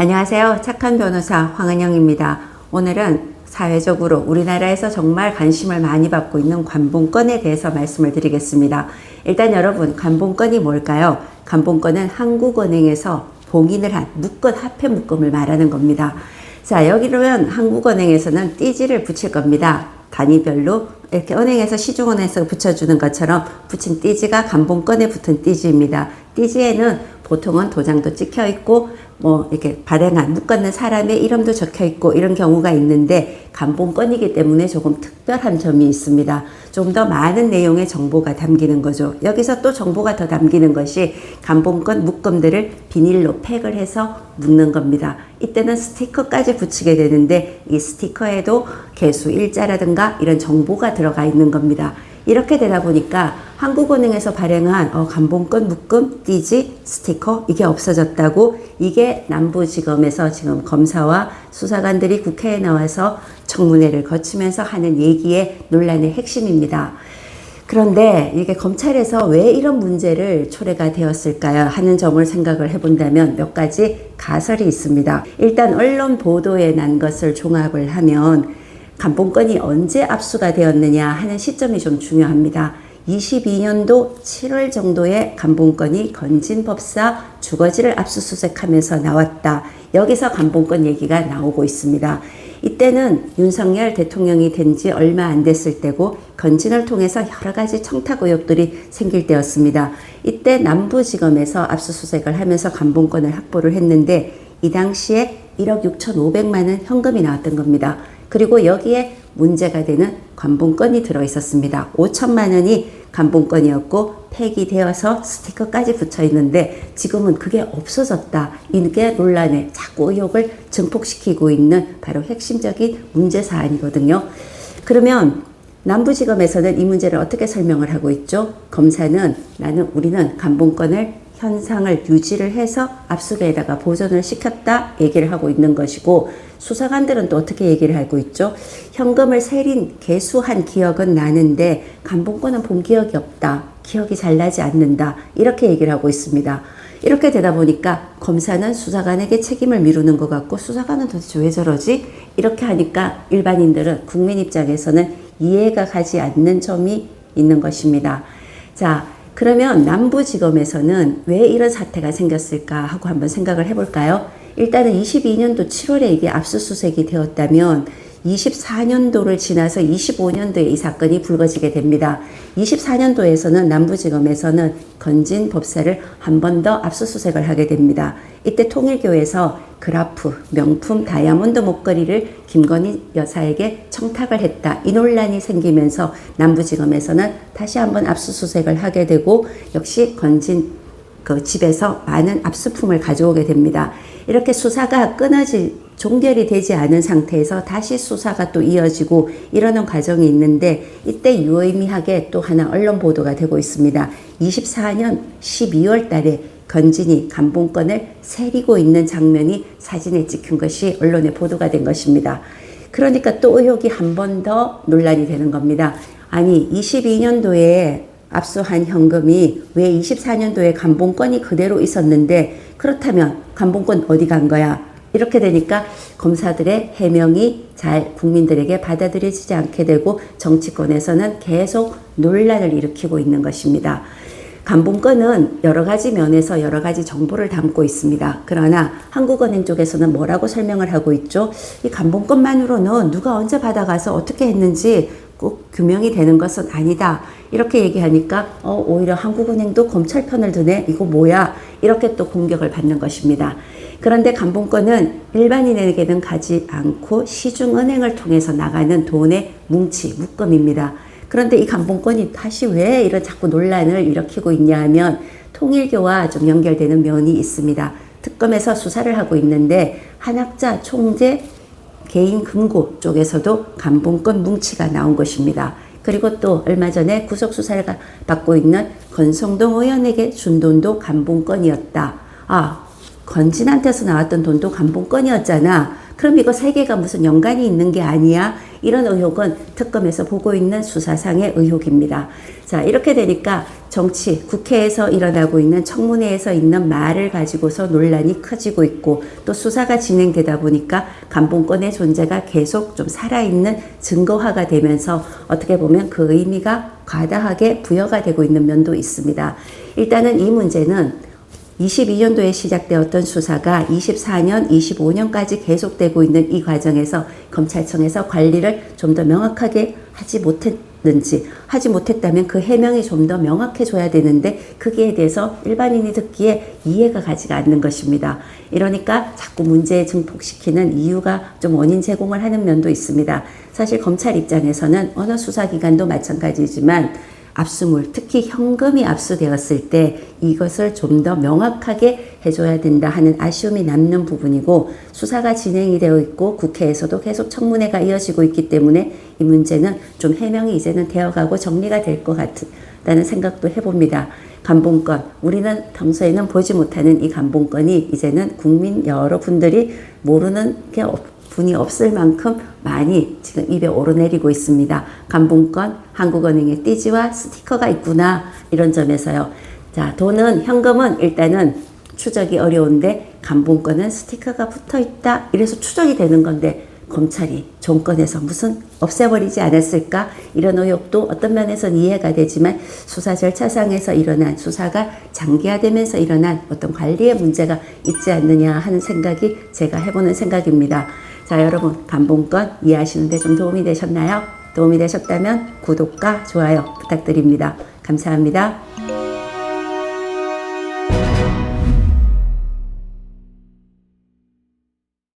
안녕하세요. 착한 변호사 황은영입니다. 오늘은 사회적으로 우리나라에서 정말 관심을 많이 받고 있는 관본권에 대해서 말씀을 드리겠습니다. 일단 여러분, 관본권이 뭘까요? 관본권은 한국은행에서 봉인을 한 묶은 화폐 묶음을 말하는 겁니다. 자, 여기로는 한국은행에서는 띠지를 붙일 겁니다. 단위별로 이렇게 은행에서 시중은행에서 붙여주는 것처럼 붙인 띠지가 관본권에 붙은 띠지입니다. 띠지에는 보통은 도장도 찍혀 있고 이렇게 발행한 묶었는 사람의 이름도 적혀 있고 이런 경우가 있는데 관본권이기 때문에 조금 특별한 점이 있습니다. 좀 더 많은 내용의 정보가 담기는 거죠. 여기서 또 정보가 더 담기는 것이 관본권 묶음들을 비닐로 팩을 해서 묶는 겁니다. 이때는 스티커까지 붙이게 되는데 이 스티커에도 개수 일자라든가 이런 정보가 들어가 있는 겁니다. 이렇게 되다 보니까 한국은행에서 발행한 관본권 묶음, 띠지, 스티커 이게 없어졌다고, 이게 남부지검에서 지금 검사와 수사관들이 국회에 나와서 청문회를 거치면서 하는 얘기의 논란의 핵심입니다. 그런데 이게 검찰에서 왜 이런 문제를 초래가 되었을까요 하는 점을 생각을 해본다면 몇 가지 가설이 있습니다. 일단 언론 보도에 난 것을 종합을 하면 관본권이 언제 압수가 되었느냐 하는 시점이 좀 중요합니다. 22년도 7월 정도에 관본권이 건진법사 주거지를 압수수색하면서 나왔다. 여기서 관본권 얘기가 나오고 있습니다. 이때는 윤석열 대통령이 된 지 얼마 안 됐을 때고 건진을 통해서 여러 가지 청탁 의혹들이 생길 때였습니다. 이때 남부지검에서 압수수색을 하면서 관본권을 확보를 했는데 이 당시에 1억 6,500만 원 현금이 나왔던 겁니다. 그리고 여기에 문제가 되는 관본권이 들어 있었습니다. 5천만 원이 관본권이었고 팩이 되어서 스티커까지 붙여 있는데 지금은 그게 없어졌다. 이게 논란에 자꾸 의혹을 증폭시키고 있는 바로 핵심적인 문제 사안이거든요. 그러면 남부지검에서는 이 문제를 어떻게 설명을 하고 있죠? 검사는 우리는 관본권을 현상을 유지를 해서 압수에다가 보존을 시켰다 얘기를 하고 있는 것이고, 수사관들은 또 어떻게 얘기를 하고 있죠? 현금을 세린 개수한 기억은 나는데 관본권은 본 기억이 없다. 기억이 잘 나지 않는다. 이렇게 얘기를 하고 있습니다. 이렇게 되다 보니까 검사는 수사관에게 책임을 미루는 것 같고, 수사관은 도대체 왜 저러지? 이렇게 하니까 일반인들은, 국민 입장에서는 이해가 가지 않는 점이 있는 것입니다. 자, 그러면 남부지검에서는 왜 이런 사태가 생겼을까 하고 한번 생각을 해볼까요? 일단은 22년도 7월에 이게 압수수색이 되었다면 24년도를 지나서 25년도에 이 사건이 불거지게 됩니다. 24년도에서는 남부지검에서는 건진 법사를 한 번 더 압수수색을 하게 됩니다. 이때 통일교에서 그라프, 명품 다이아몬드 목걸이를 김건희 여사에게 청탁을 했다. 이 논란이 생기면서 남부지검에서는 다시 한번 압수수색을 하게 되고, 역시 건진 그 집에서 많은 압수품을 가져오게 됩니다. 이렇게 수사가 종결이 되지 않은 상태에서 다시 수사가 또 이어지고 이러는 과정이 있는데, 이때 유의미하게 또 하나 언론 보도가 되고 있습니다. 24년 12월 달에 건진이 관본권을 세리고 있는 장면이 사진에 찍힌 것이 언론에 보도가 된 것입니다. 그러니까 또 의혹이 한 번 더 논란이 되는 겁니다. 아니, 22년도에 압수한 현금이 왜 24년도에 관본권이 그대로 있었는데, 그렇다면 관본권 어디 간 거야? 이렇게 되니까 검사들의 해명이 잘 국민들에게 받아들여지지 않게 되고 정치권에서는 계속 논란을 일으키고 있는 것입니다. 관본권은 여러 가지 면에서 여러 가지 정보를 담고 있습니다. 그러나 한국은행 쪽에서는 뭐라고 설명을 하고 있죠? 이 관본권만으로는 누가 언제 받아가서 어떻게 했는지 꼭 규명이 되는 것은 아니다. 이렇게 얘기하니까 오히려 한국은행도 검찰 편을 드네. 이거 뭐야? 이렇게 또 공격을 받는 것입니다. 그런데 관본권은 일반인에게는 가지 않고 시중은행을 통해서 나가는 돈의 묶음입니다. 그런데 이 관본권이 다시 왜 이런 자꾸 논란을 일으키고 있냐 하면 통일교와 좀 연결되는 면이 있습니다. 특검에서 수사를 하고 있는데 한학자 총재 개인 금고 쪽에서도 관본권 뭉치가 나온 것입니다. 그리고 또 얼마 전에 구속수사를 받고 있는 권성동 의원에게 준 돈도 관본권이었다. 건진한테서 나왔던 돈도 관본권이었잖아. 그럼 이거 세 개가 무슨 연관이 있는 게 아니야? 이런 의혹은 특검에서 보고 있는 수사상의 의혹입니다. 자, 이렇게 되니까 정치, 국회에서 일어나고 있는 청문회에서 있는 말을 가지고서 논란이 커지고 있고 또 수사가 진행되다 보니까 간봉권의 존재가 계속 좀 살아있는 증거화가 되면서 어떻게 보면 그 의미가 과다하게 부여가 되고 있는 면도 있습니다. 일단은 이 문제는 22년도에 시작되었던 수사가 24년, 25년까지 계속되고 있는 이 과정에서 검찰청에서 관리를 좀 더 명확하게 하지 못했다면 그 해명이 좀 더 명확해져야 되는데 거기에 대해서 일반인이 듣기에 이해가 가지가 않는 것입니다. 이러니까 자꾸 문제에 증폭시키는 이유가 좀 원인 제공을 하는 면도 있습니다. 사실 검찰 입장에서는 어느 수사기관도 마찬가지지만 압수물, 특히 현금이 압수되었을 때 이것을 좀 더 명확하게 해줘야 된다 하는 아쉬움이 남는 부분이고 수사가 진행이 되어 있고 국회에서도 계속 청문회가 이어지고 있기 때문에 이 문제는 좀 해명이 이제는 되어가고 정리가 될 것 같다는 생각도 해봅니다. 간봉권, 우리는 평소에는 보지 못하는 이 간봉권이 이제는 국민 여러분들이 모르는 게 분이 없을 만큼 많이 지금 입에 오르내리고 있습니다. 간봉권, 한국은행의 띠지와 스티커가 있구나 이런 점에서요. 자, 돈은 현금은 일단은 추적이 어려운데 간봉권은 스티커가 붙어 있다 이래서 추적이 되는 건데 검찰이 정권에서 무슨 없애버리지 않았을까 이런 의혹도 어떤 면에서는 이해가 되지만 수사 절차상에서 일어난 수사가 장기화되면서 일어난 어떤 관리의 문제가 있지 않느냐 하는 생각이 제가 해보는 생각입니다. 자, 여러분 간봉권 이해하시는데 좀 도움이 되셨나요? 도움이 되셨다면 구독과 좋아요 부탁드립니다. 감사합니다.